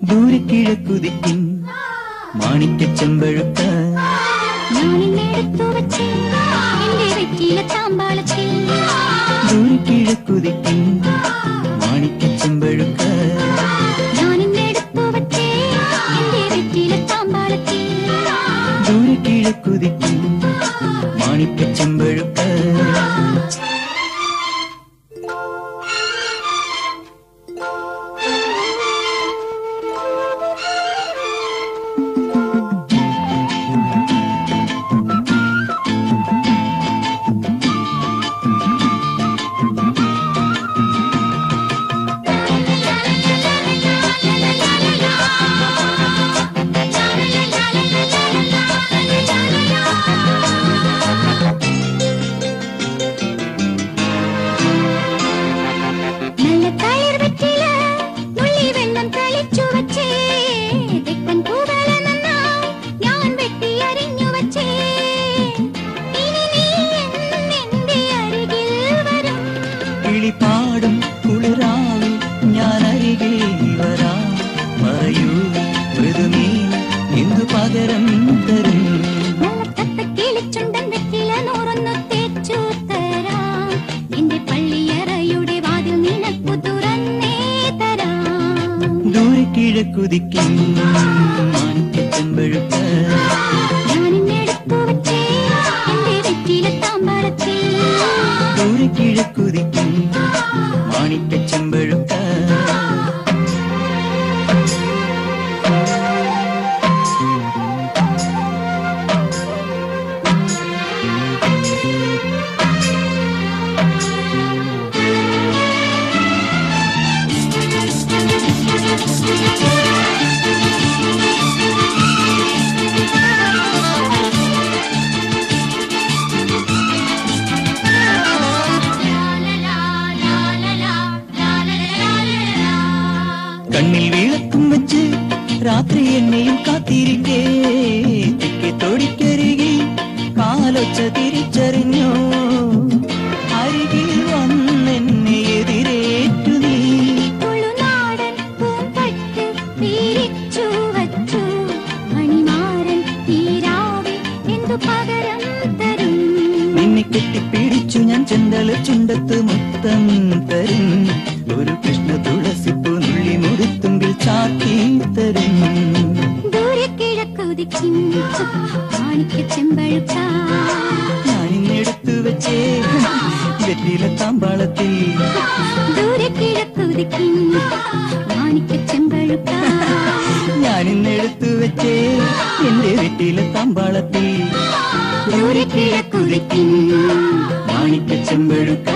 ദൂരക്കിഴക്കുതിക്കും മാണിക്കച്ചെമ്പഴുത്ത ദൂരക്കിഴക്കുതിക്കും മാണിക്കച്ചെമ്പഴുത്ത ദൂരക്കിഴക്കുതിക്കും മാണിക്കച്ചെമ്പഴുത്ത പാടും കുളിരാവിൽ ഞാൻ അരികെ വരാം പറയൂ മൃദുനീ എന്തു പകരം തരും ദൂരക്കിഴക്കുതിക്കും മാണിക്കച്ചെമ്പഴുത്ത ദൂരക്കിഴക്കുതിക്കും മാണിക്കച്ചെമ്പഴുത്ത കണ്ണിൽ വിളക്കും വെച്ച് രാത്രി എന്നെയും കാത്തിരിക്കേ തെക്കേ തോടിക്കരികിൽ കാലൊച്ച തിരിച്ചറിഞ്ഞോ അരികിൽ വന്നെന്നെ എതിരേറ്റു നീ നിന്നെ കെട്ടിപ്പിടിച്ചു ഞാൻ ചെന്തള ചുണ്ടത്ത് മുത്തം തരും ഒരു കൃഷ്ണ തുളസിപ്പൂ നുള്ളി മുടുത്തുമ്പിൽ ചാത്തി തരും ദൂരക്കിഴക്കുതിക്കും മാണിക്കച്ചെമ്പഴുത്ത ഞാനിന്നെടുത്തു വെച്ചേ വെറ്റില താമ്പാളത്തിൽ ദൂരക്കിഴക്കുതിക്കും മാണിക്കച്ചെമ്പഴുത്ത ഞാനിന്നെടുത്തു വെച്ചേ എന്റെ വെറ്റില താമ്പാളത്തിൽ ദൂരക്കിഴക്കുതിക്കും മാണിക്കച്ചെമ്പഴുത്ത